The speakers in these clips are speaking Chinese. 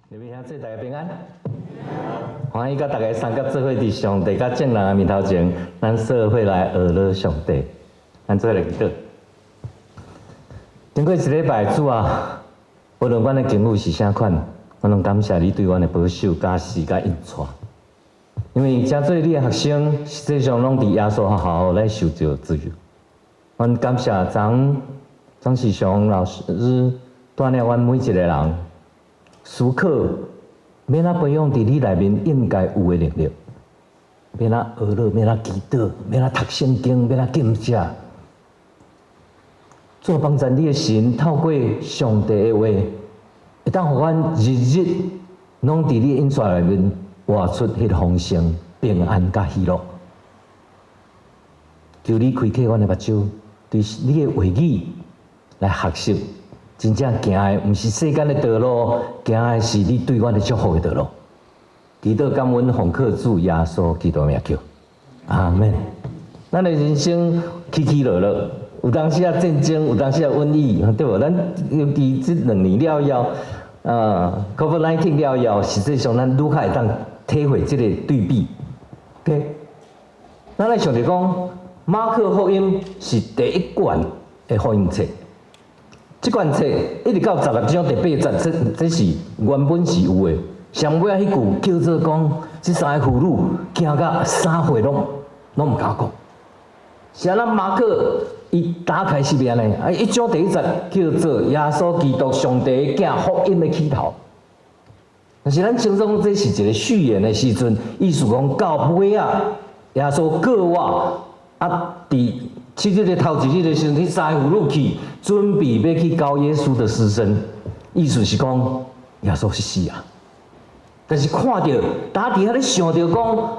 你们兄弟大家平安，欢迎甲大家三甲做伙伫上帝甲正人的面头前，咱做伙来学乐上帝。咱做伙来祈祷。经过一礼拜，主啊，无论阮的境遇是啥款，我拢感谢你对阮的保守、加持、甲引带。因为真做你的学生，实际上拢伫耶稣学校来受着自由。阮感谢张世雄老师带领阮每一个人。思考要哪培养伫你内面应该有的能力，要哪学乐，要哪祈祷，要哪读圣经，要哪敬谢，做帮助你的神，透过上帝的话，会当互阮日日拢伫你应许内面活出迄个丰盛、平安甲喜乐。求你开启阮的目睭，对你的话语来学习。真正行的毋是世间的道路，行的是你对阮的祝福的道路。祈祷感恩奉靠主耶稣基督名求，阿门。咱的人生起起落落，有当时啊战争，有当时啊瘟疫，对无？咱尤其这2年了COVID-19 了，实际上咱愈较会当体会这个对比。OK， 咱来想着讲，马可福音是第一卷的福音册。这卷册一直到16章第8节，这是原本是有的。上尾迄句叫做讲，这3个妇女行到3岁拢毋敢讲。是啊，咱马可伊打开是安尼，1章第1节叫做耶稣基督上帝的囝福音的起头。但是咱称颂这是一个序言的时阵，意思讲到尾啊，耶稣告我伫7日的头一日的时阵，迄3个妇女去准备要去交耶稣的尸身，意思是讲耶稣是死啊。但是看到大家伫遐咧想着讲，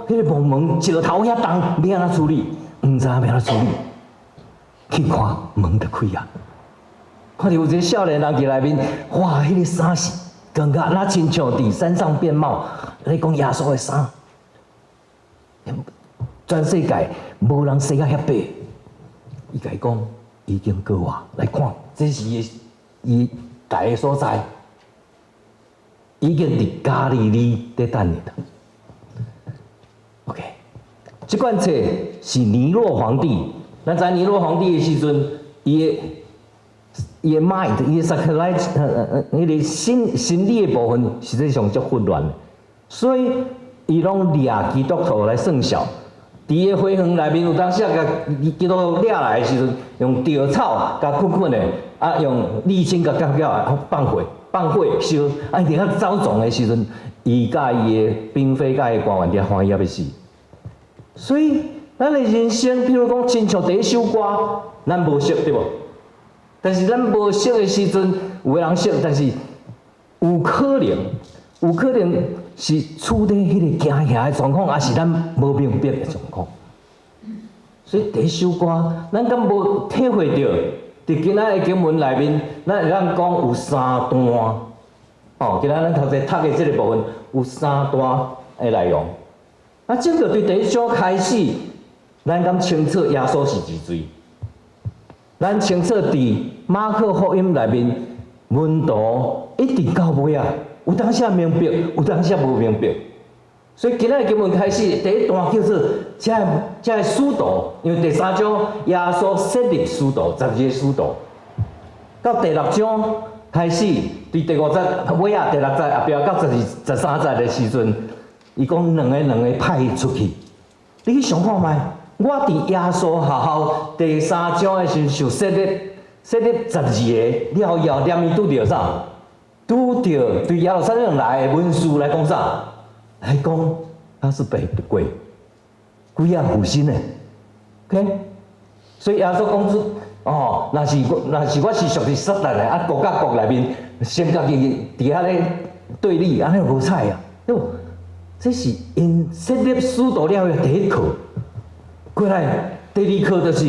迄个门石头遐重，要安怎处理？毋知要安怎处理。去看门就开啊，看到有一个少年人伫内面，哇！迄个衫是感觉那亲像伫山上变貌，咧讲耶稣的衫，全世界无人洗啊遐白。伊甲伊讲，已经告我来看，这是伊住的所在，已经伫加利利在等你了。OK， 这卷册是尼罗皇帝，咱知尼罗皇帝的时阵，伊的 mind， 伊的 psychology， 迄个心理的部分，实际上足混乱的，所以伊拢掠基督徒来算数。伫个花园内面有当时啊，甲基督掠来的时阵，用稻草甲捆的，用沥青甲夹夹放火烧，伫遐走撞的时阵，伊甲伊的嫔妃甲伊官员伫欢喜啊要死。所以咱的人生，譬如讲，亲像第一首歌，咱无识对无？但是咱无识的时阵，有个人识，但是有可能。是处在迄个惊吓的状况，还是咱无明白的状况？所以第一首歌，咱敢无体会到？伫今仔的经文内面，咱会当讲有3段。今仔咱头先读的这个部分有3段的内容。正着对第一章开始，咱敢清楚耶稣是几罪？咱清楚伫马可福音内面，门徒一直到尾啊。有当时明白，有当时无明白，所以今仔经文开始第一段叫做这使徒，因为第3章耶稣设立使徒，12个使徒，到第6章开始，伫第5节尾啊，第6节后壁到13节的时阵，伊讲两个派出去，你去想看觅，我伫耶稣学校第3章的时候就设立12个了后，念伊拄着啥？拄着对耶路撒冷来的文士来讲啥？来讲他是被鬼鬼啊附身的 ，OK？ 所以耶稣讲出若是我是属于撒旦的，国甲国内面先家己伫遐咧对立，安尼无彩啊！这是因设立使徒了的第一课。过来第2课就是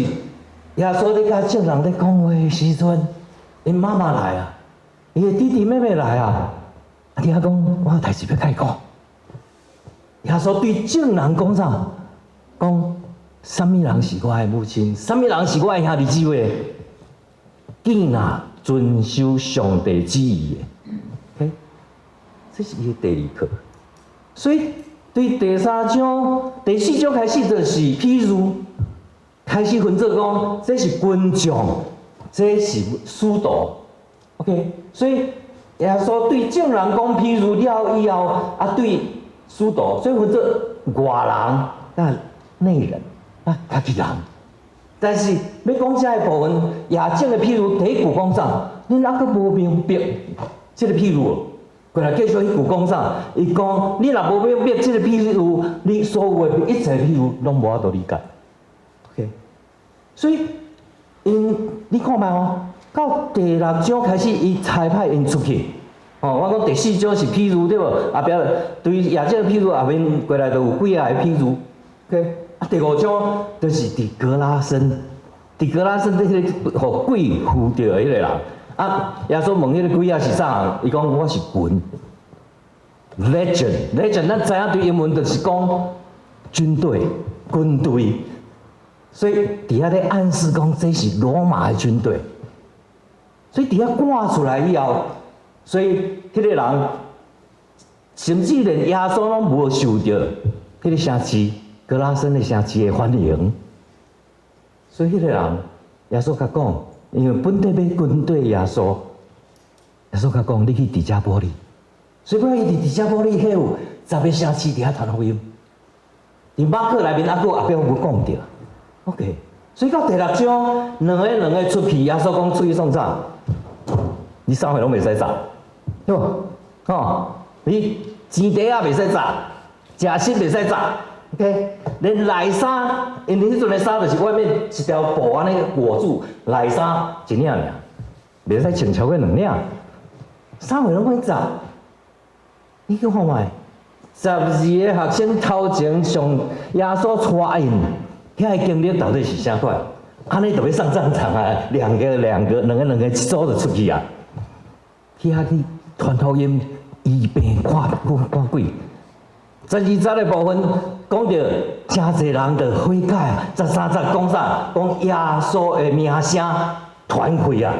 耶稣咧甲众人咧讲话的时阵，因妈妈来啊。伊的弟弟妹妹来啊！听讲，我有代志要甲伊讲。耶稣对众人讲啥？讲什么人是我的母亲？什么人是我的兄弟姊妹？既然遵守上帝旨意的，这是伊第二课。所以对第三章、第四章开始就是譬如开始分做讲，这是群众，这是使徒。OK， 所以耶稣对众人讲譬如了以后，啊对使徒，所以分做外人啊内人啊家己人。但是要讲这个部分，也种的譬如第一句讲啥？恁还阁无明白这个譬如，过来继续迄句讲啥？伊讲你若无明白这个譬如，你所有的一切譬如拢无法度理解。OK， 所以你看觅哦，到第六章开始，伊差派因出去。哦，我讲第四章是譬如对无？后壁对也这个譬如后面过来就有几啊个譬如。OK。啊，第五章就是伫格拉森，伫格拉森迄个互鬼附着的迄个人。啊，耶稣问迄个鬼仔是啥？伊讲我是魂 ，legend，咱知影对英文就是讲军队、军队。所以伫遐咧暗示讲这是罗马的军队。所以伫遐赶出来以后，所以迄个人甚至连耶稣拢无受着迄个城市。格拉森的城市的欢迎，所以迄个人，耶稣甲讲，因为本地要军队耶稣，耶稣甲讲，你去迪加波利，所以我伊伫迪加波利迄有10个城市伫遐传福音，伫马可内面还佫后壁有讲着 ，OK， 所以到第六章，两个出去，耶稣讲出去送啥？你3岁拢袂使砸，对无？哦，你钱袋也袂使砸，食食袂使砸。OK， 连内衫，因为迄阵的衫就是外面一条布安尼裹住，内衫一领尔，袂使穿超过2领。3岁拢会砸，你去看觅，12个学生头前上耶稣带因，遐个经历到底是啥款？安尼就要上战场啊！两个一组就出去啊，去遐去传福音、医病、赶鬼。12节的部分讲到真侪人就悔改啊，13节讲啥？讲耶稣的名声传开啊。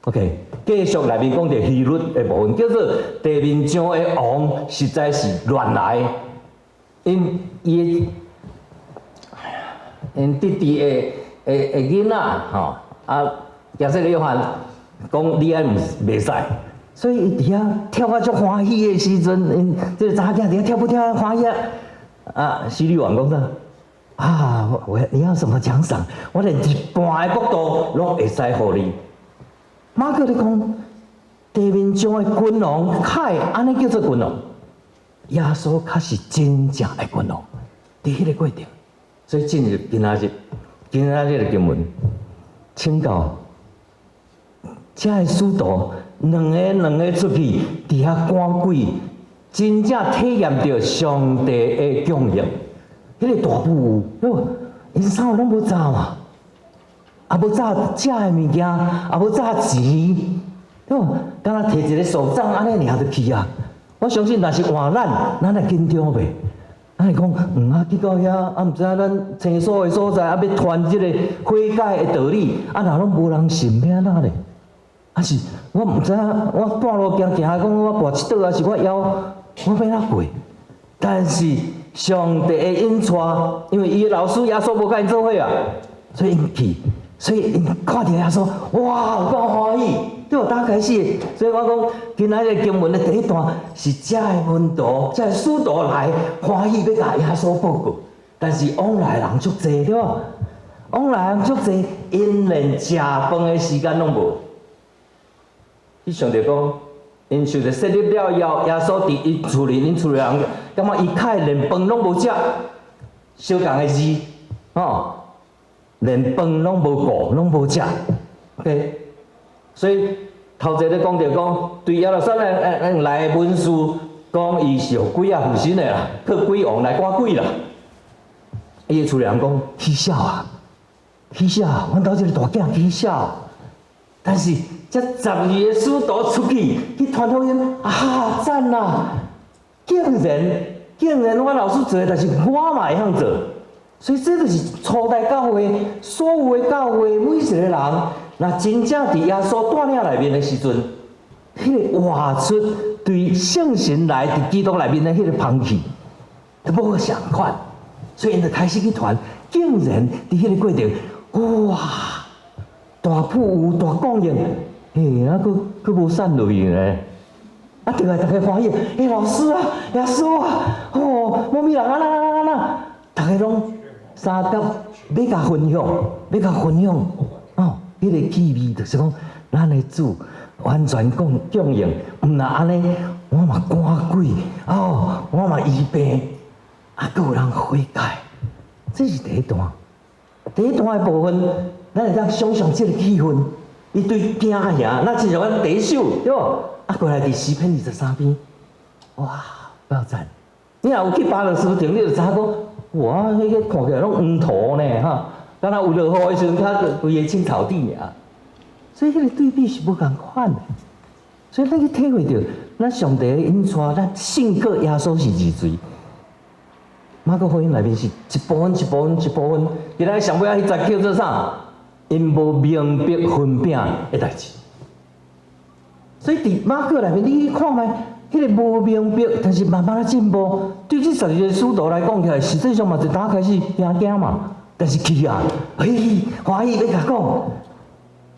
OK， 继续内面讲到希律的部分，叫做地面上的王实在是乱来，因弟弟的囡仔吼啊，耶稣约翰讲你安袂使。所以伊伫遐跳啊足欢喜的时阵，因这个查囝伫遐跳不跳欢喜啊？啊，希律王讲啥？啊，你要什么奖赏？我连一半的国度拢会使互你。马可咧讲，地面上的君王凯，安尼叫做君王。耶稣较是真正的君王，伫迄个过程。所以进入今仔日的经文，请教这个使徒。两个出去，伫遐赶鬼，真正体验到上帝的供应。迄个大富有，因啥拢无找嘛，也无找食的物件，也无找钱，对无？敢若摕一个手杖安尼尔就去啊！我相信，若是换咱会紧张袂？咱会讲，去到遐，毋知影咱青所的所在，要传即个悔改的道理，若拢无人信，要安怎咧？还是我毋知影，我半路行讲我跋一倒，还是我腰，我要哪过？但是上帝的引带，因为伊的老师耶稣无甲因做伙啊，所以因去，所以因看到耶稣，哇，有够欢喜，对我打开始。所以我讲，今仔日经文的第一段是遮的门徒、遮的使徒来欢喜要甲耶稣报告，但是往来人足济，对无？往来人足济，因连食饭的时间拢无。伊想着讲，因想着设立了以后，耶稣伫因厝里，因厝里人感觉伊凯连饭拢无食，相共的字，连饭拢无顾，拢无食。OK， 所以头一咧讲着讲，对耶路撒冷来的文士讲，伊是互鬼附身的啦，靠鬼王来赶鬼啦。伊的厝里人讲起笑啊，阮兜这个大囝起笑，但是。这12个使徒出去传福音，啊赞啦！竟然我老师做的，但是我嘛会晓做，所以这就是初代教会，所有的教会每一个人，若真正伫耶稣带领内面的时阵，迄个画出对圣神来伫基督内面的迄个香气，都无相款，所以因就开始去传，竟然伫迄个过程，哇，大富有大供应，嘿，啊，佫无散落去呢。啊，倒来大家欢喜，老师啊，耶稣啊，某咪人啊，大家拢三角要甲分享，迄个气味就是讲，咱的主完全供应，毋若安尼，我嘛赶鬼，我嘛医病，佫有人悔改，这是第一段。第一段的部分，咱会当想象这个气氛，一堆惊吓，那亲像阮第一首对无？过来伫诗篇23篇，哇，爆赞！你若有去巴勒斯坦，你就知影讲，哇，迄个看起来拢黄土呢，哈，敢若有落雨的时阵，它规个青草地尔。所以迄个对比是无共款的。所以咱去体会到，咱上帝引带咱信靠耶稣是二罪。马可福音内面是一部分。今仔上尾迄10叫做啥？因无明白分饼的代志。所以伫马可内面，你去看觅，迄个无明白，但是慢慢的进步。对这12个使徒来讲起来，实际上嘛，就打开始惊嘛。但是去啊，欢喜要甲讲，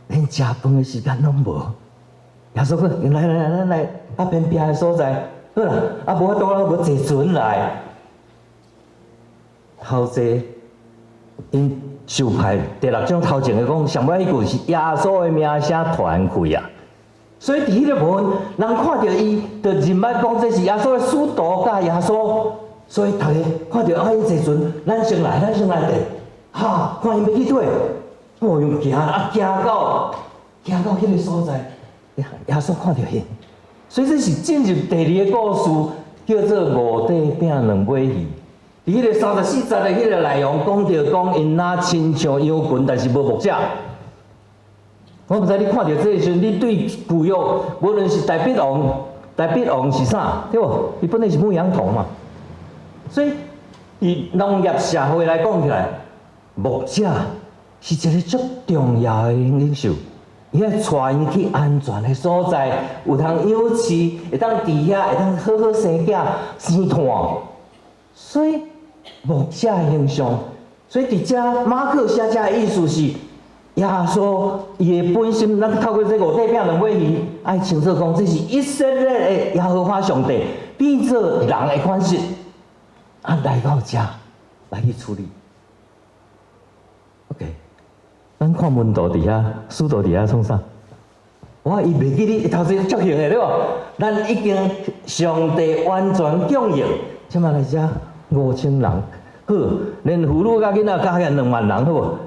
连食饭的时间拢无。耶稣讲，来，咱来偏僻的所在，好啦，无法度啦，无坐船来。头一，因受派第6章头前的讲，上尾迄句是耶稣的名声传开啊。所以伫迄个部分，人看到伊，就认捌讲这是耶稣的使徒甲耶稣。所以大家看到伊坐船，咱先来坐，看伊要去倒，用行到迄个所在，耶稣看到伊。所以这是进入第2个故事，叫做5块饼2尾鱼。伫迄个34节的迄个内容，讲到讲因那亲像羊群，但是无牧者。我毋知你看到这个时阵，你对旧约，无论是大卫王是啥，对无？伊本来是牧羊童嘛。所以，以农业社会来讲起来，牧者是一个足重要的领袖。伊爱带因去安全的所在，有通养饲，会当伫遐，会当好好生囝、生炭。所以牧者的形象，所以伫遮马可写遮的意思是。耶稣伊的本心，咱透过这5块饼2尾鱼，爱清楚讲，这是以色列的耶和华上帝变做人的款式，来到遮来去处理。OK， 咱看门徒伫遐，使徒伫遐创啥？我伊袂记你头先作行的对无？咱已经上帝完全供应，即马来遮5000人，好，连妇女甲囡仔加起来2万人，好无？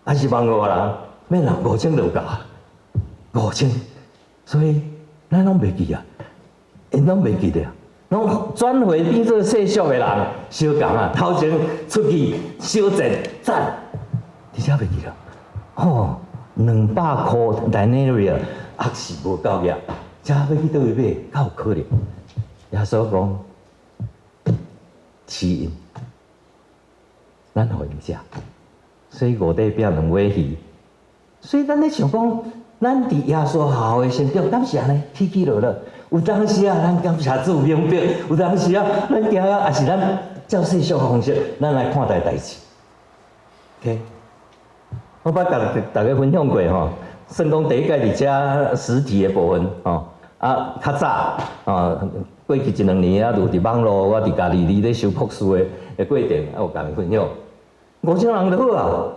还是15000人，免人5000就够，5000，所以咱拢袂记啊，因拢袂记得，拢转回变做世俗的人，相共啊，头前出去小战赞，而且袂记了，200块denarius，还是无够业，遮要去倒位买，较有可能。耶稣讲，饲因，咱互因食。所以5块饼2尾鱼，所以咱咧想讲，咱伫耶稣好的成长，当时安尼起起落落，有当时啊，咱感谢主明白；有当时啊，咱行啊，也是咱照世俗方式，咱来看待代志。OK， 我捌甲大家分享过吼，算讲第一届伫遮实体的部分吼，较早过去1-2年啊，有伫网络，我伫家己咧修朴素的过程，有甲伊分享。5000人就好啊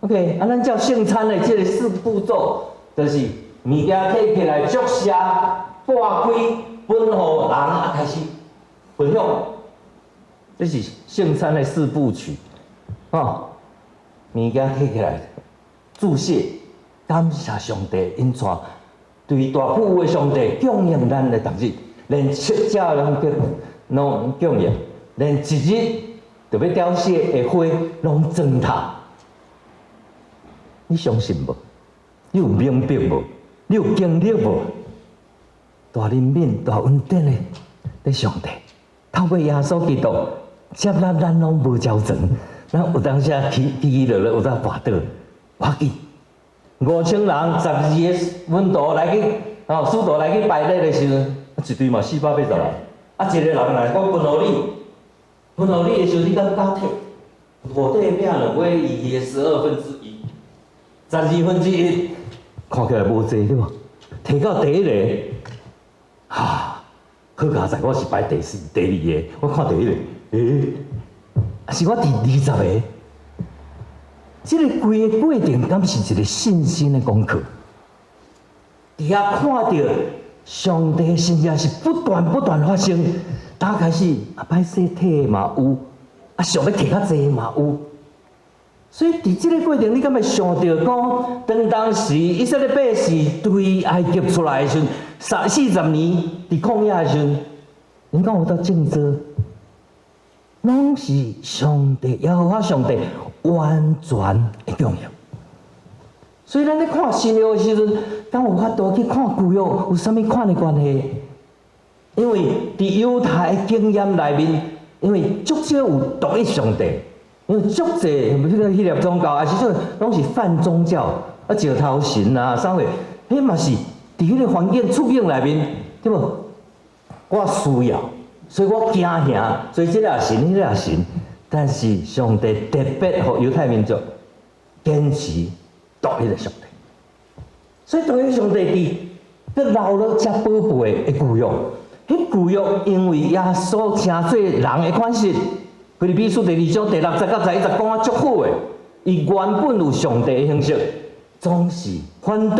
，OK， 咱照圣餐的这个4步骤，就是物件摕起来祝谢、擘开、分互人，开始分享。这是圣餐的4部曲，物件摕起来，祝谢、感谢上帝，因带对大富有的上帝供应咱的逐日，连七只拢供应，连一日。就要凋谢的花拢糟蹋，你相信无？你有明白无？你有经历无？大怜悯、大恩典的上帝，透过耶稣基督接纳咱拢无交情，咱有当时起落落，有当跋倒，我记5000人12个门徒来去使徒来去拜礼的时阵，一堆嘛480人，啊，一个人来讲分互你，分互你的时候，你敢敢摕？土地饼2尾伊的1/12，12分之一，看起来无济对无？摕到第一个，好佳在我是排第4、第2个，我看第一个，是我第20个。这个规个过程，敢是一个信心的功课。伫遐看到上帝真正是不断发生，打开始歹势摕嘛有，想要摕较济嘛有。所以伫这个过程，你敢会想到讲，当时以色列百姓对埃及出来的时阵，40年伫旷野的时阵，你敢有到正做？拢是上帝，耶和华上帝完全的供应。所以咱咧看新约的时阵，敢有法度去看旧约有啥物款的关系？因为伫犹太的经验内面，因为足少有独一上帝，因为足济迄个希腊宗教，也是说拢是泛宗教，石头神啊啥货，迄嘛是伫迄个环境处境内面，对无？我需要，所以我惊吓，所以这个也神，迄个也神，但是上帝特别互犹太民族坚持。独一个上帝，所以独一个上帝伫留了遮宝贝的旧约，迄旧约因为耶稣成做人的款式，腓立比书第2章第60到11节讲啊足好的，伊原本有上帝的形式，总是反倒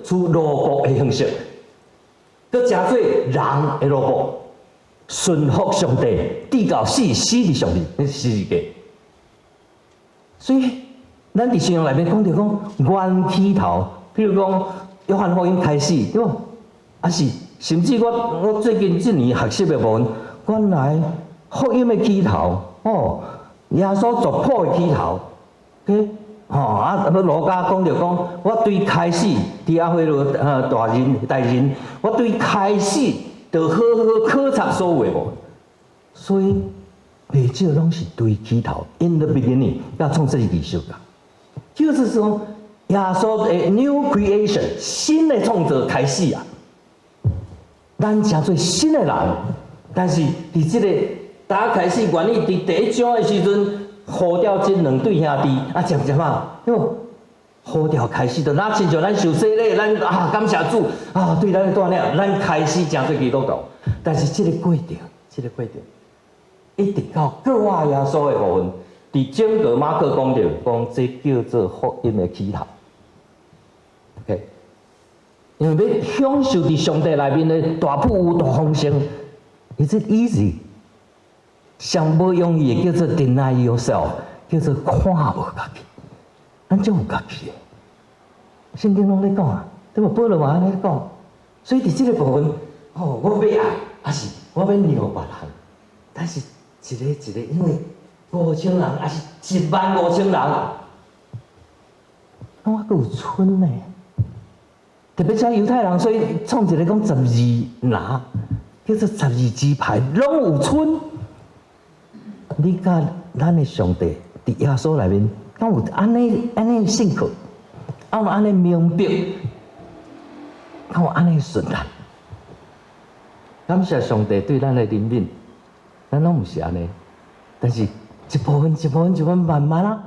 出奴仆的形式，佮成做人的奴仆，顺服上帝，直到死伫上帝那世界，所以。咱伫圣经内面讲到讲原起头，比如讲约翰福音开始，对无？啊是，甚至我最近这年学习的部分，原来福音的起头，耶稣族谱的起头，罗家讲到讲，我对开始伫阿辉罗大人，我对开始就好好考察所有的部分，所以袂少拢是对起头 ，in the beginning， 要创这一首歌。就是说，耶稣的 new creation 新的创造开始啊，咱成做新的人，但是伫这个大家开始原理伫第1章的时阵，呼召这2对兄弟啊，渐渐啊，对无？呼召开始就那亲像咱受洗礼，咱感谢主对咱的锻炼，咱开始成做基督徒。但是这个过程，一直到各话耶稣的部分。伫整个马可讲到，讲这叫做福音的起头。OK， 因为要享受伫上帝内面的大富大丰盛 ，is it easy？ 上无容易的叫做 deny yourself， 叫做看无家己，咱就有家己的。圣经拢咧讲啊，对无？保罗嘛安尼讲，所以伫这个部分，我要爱，还是我要让别人，但是一个，因为。5000人，还是15000人，我还有村呢。特别像犹太人，所以创一个讲12拿，叫做12支派，拢有村。你甲咱的上帝伫耶稣内面，敢有安尼信靠，敢有安尼明白，敢有安尼顺利？感谢上帝对咱的怜悯，咱拢毋是安尼，但是。一部分，慢慢啊，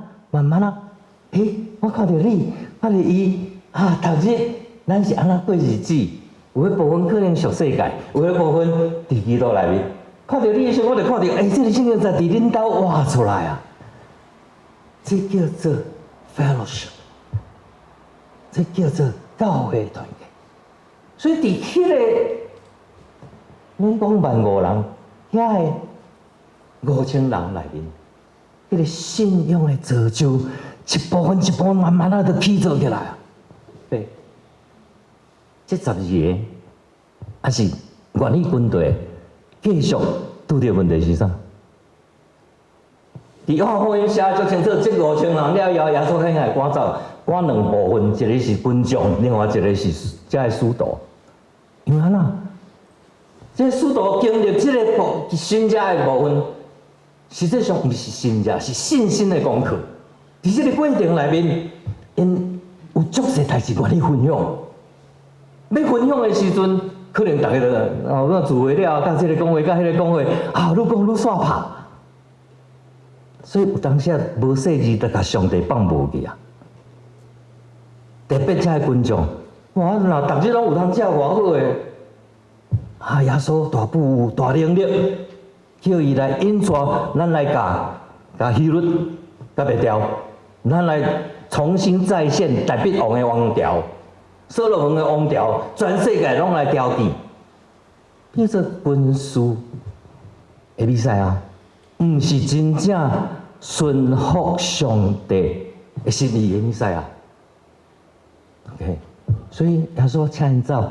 我看到你，看到伊头日咱是安怎过日子？有一部分可能属世界，有一部分伫基督内面。看到你的时候，我就看到，这个圣经在伫恁兜挖出来啊！这叫做 fellowship， 这叫做教会团结。所以伫迄个，恁讲15000人，遐个5000人内面。迄个信仰的造就，一部分慢慢就起造起来啊。对，这12个，还是愿意军队继续拄着问题是啥？伫约翰福音写足清楚，这5000人了后，耶稣向来赶走，赶2部分，一个是军将，另外一个是遮的使徒。因为安那，这使徒经历这个新遮的部分。实际上不是信者，是信心的功课。伫这个过程内面，因有足侪代志愿意分享。要分享的时阵，可能大家都我聚会了，甲这个讲话，甲迄个讲话，愈讲愈煞拍。所以有当时无细字，就甲上帝放无去啊。特别遮个群众，哇！若逐日拢有通食偌好诶，耶稣大父有大能力，叫伊来引带咱来甲希律甲灭掉，咱来重新再现大卫王诶王朝，所罗门诶王朝，全世界拢来调起，变做军事诶比赛啊！毋是真正顺服上帝诶心意诶比赛啊！ OK， 所以耶稣请因走，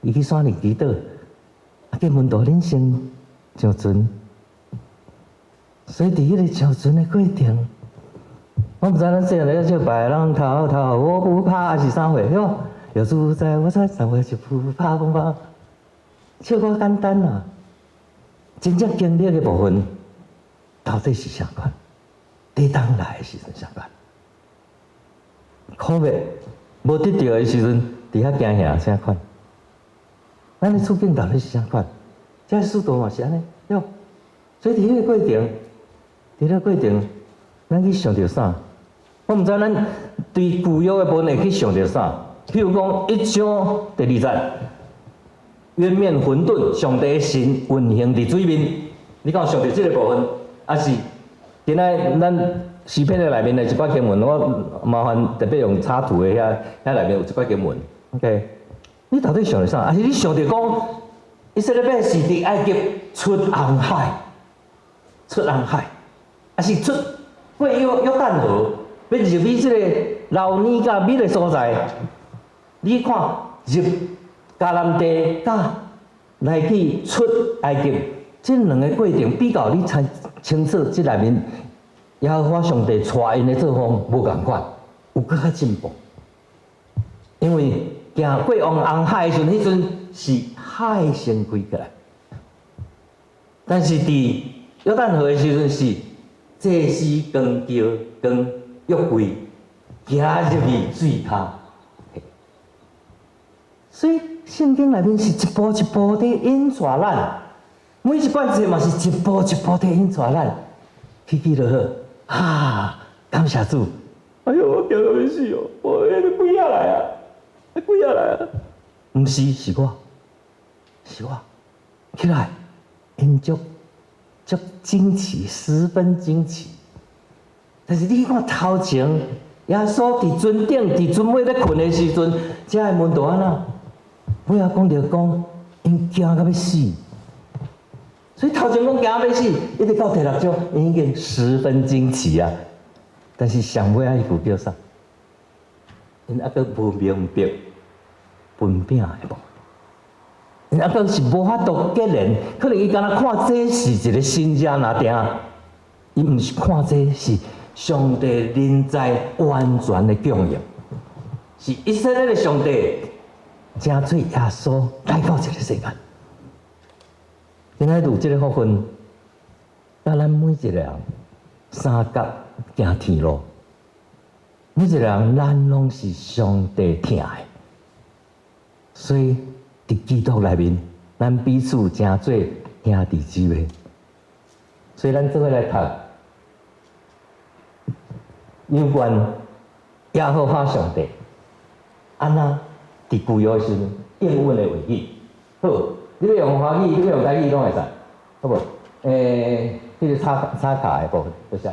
伊去山林祈祷，结门徒恁先上船。所以伫迄个上船的过程，我毋知咱细汉咧唱白浪滔滔，我不怕还是啥货，对无？有主在我在，上回就不怕不怕，唱歌简单啊。真正经历的部分，到底是啥款？抵挡来的时阵啥款？苦的。 无得到的时阵，伫遐惊吓啥款？咱的处境到底是啥款？这速度嘛是安尼，对。所以伫迄个过程，伫迄个过程，咱去想着啥？我毋知咱对旧约的部分会去想着啥？譬如讲1章第2节，渊面混沌，上帝神运行伫水面。你敢有想着即个部分？还是今仔咱？ 诗篇的内面的一寡经文，我麻烦特别用插图的遐内面有一寡经文 ，OK？ 你到底想着啥？还是你想着讲，以色列百姓伫埃及出红海，还是出过约旦河，要入去即个老年甲美的所在？你看入迦南地甲来去出埃及，这两个过程比较你才清楚即内面。 耶和华上帝带因的作风无共款，有更较进步。因为行过红海的时阵，迄阵是海先开起来，但是伫约旦河的时阵是祭司扛轿扛约柜行入去水骹。所以圣经内面是一步一步地引带咱，每一段节嘛是一步一步地引带咱，起起落好。 感谢主！哎呦，我惊到要死哦！我迄个鬼仔来啊！鬼仔来啊！毋是，是我，起来，因足惊奇，十分惊奇。但是你看头前，耶稣伫船顶，伫船尾咧困的时阵，遮个门徒安那？尾仔讲着讲，因惊到要死。 所以头前讲惊要死，一直到第6章，因已经十分惊奇啊。但是上尾啊，伊句叫啥？因还阁无明白分饼的无，因还阁是无法度结论。可能伊敢若看这是一个新者拿定，伊毋是看这是上帝临在完全的供应，是以色列的上帝正做耶稣来到这个世界。 今仔有即个福分，甲咱每一个人三角行天路，每一个人咱拢是上帝疼的，所以伫基督内面，咱彼此正做兄弟姊妹。所以咱做伙来读有关耶和华上帝，安那伫旧约时英文的话语，好。 你要用华语，你要用台语拢会使，好无？迄个插卡的部分，多谢。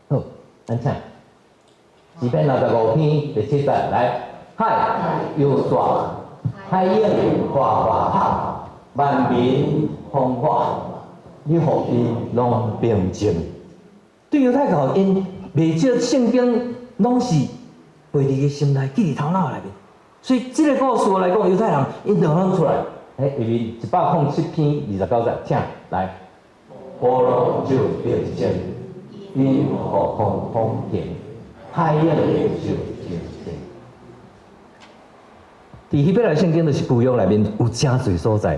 好，咱请。诗篇65篇第7节来，海有大，海涌哗哗拍，万民风化，你互伊拢平静。对犹太教因袂少圣经拢是背伫个心内，记伫头脑内面。 所以这个故事来讲，犹太人因就拢出来，下面107篇29节，请来。波浪就平静，因何风平，海涌就平静。伫希伯来圣经就是旧约内面有真侪所在，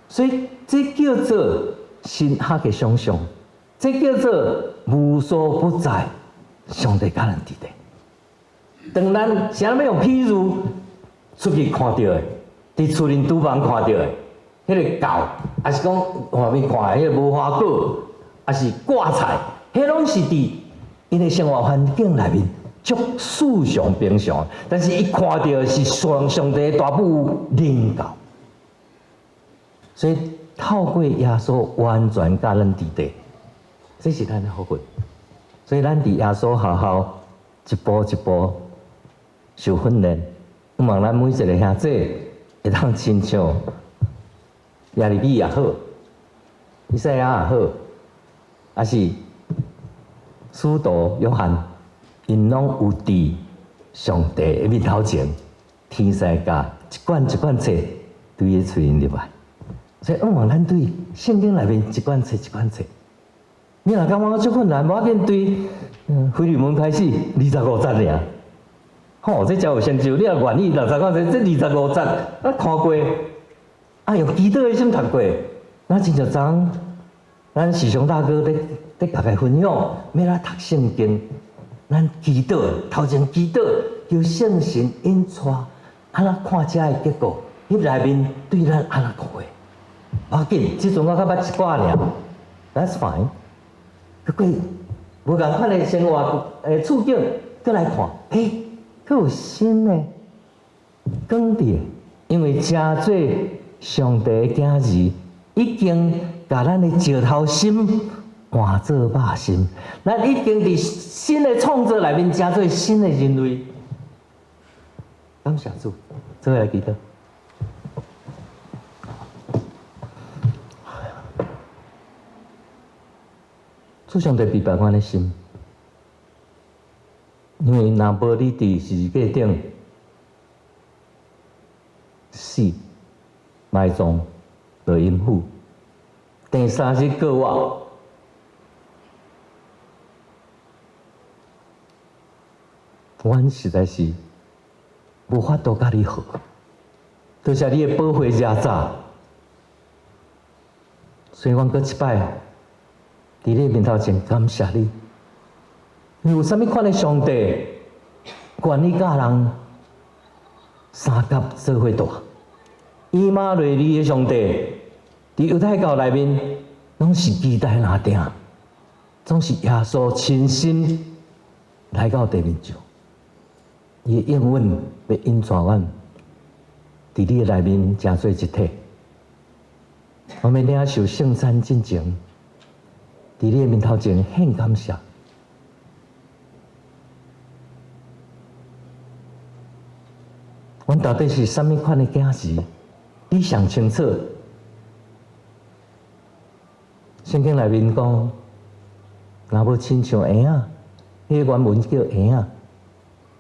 所以这叫做深刻的想象，这叫做无所不在，上帝感恩伫地。当咱啥物用譬如出去看到的，伫厝林厨房看到的，迄个狗，还是讲外面看的迄个无花果，还是挂菜，迄拢是伫因的生活环境内面足世上平常，但是伊看到是上帝大母领导，所以透过耶稣完全甲咱伫地，这是咱的福分。所以咱伫耶稣好好一步一步受训练，希望咱每一个兄弟会当亲像耶利米也好，以赛亚也好，还是使徒约翰，因拢有伫上帝的面头前，天世界一罐一罐册对伊喙入来。所以，希望咱对圣经内面一罐册一罐册。你若感觉我足困难，无要紧对腓利门开始25节尔。吼，这才有成就。你若愿意60块钱，这25节啊看过，啊用基督的心读过，咱真正昨咱时常大哥在大家分享，要来读圣经，咱基督头前基督叫圣神引带，安那看遮的结果，迄内面对咱安那看的，无要紧，即阵我较捌一寡尔 ，That's fine。不过无共款的生活处境，再来看，佫有新的光点，因为真做上帝的囝儿，已经甲咱的石头心换做肉心，咱已经伫新的创造内面真做新的人类。感谢主，做来记得。主上帝明白阮的心，因为若无你伫十字架顶死埋葬落阴府，第3日告我，阮实在是无法度甲你好，多谢你的保护遮早，所以阮搁一摆。伫你面头前感谢你，因为有啥物款的上帝，愿意甲人三甲做伙大。以马内利的上帝，伫犹太教内面，拢是期待拿定，总是耶稣亲身来到地面上，伊的应允要引带阮，伫你的内面成做一体。我们领受圣餐进前。伫你的面头前献感谢，阮到底是啥物款的囝儿？你上清楚。圣经内面讲，若无亲像婴仔，迄个原文叫婴仔，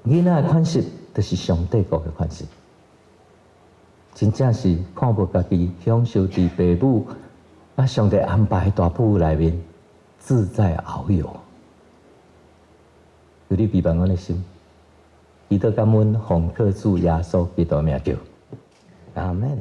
囡仔的款式就是上帝国的款式，真正是看无家己享受伫父母啊上帝安排大母内面。自在遨游，有你陪伴阮的心，祈祷感恩，奉靠主耶稣基督名叫，阿门。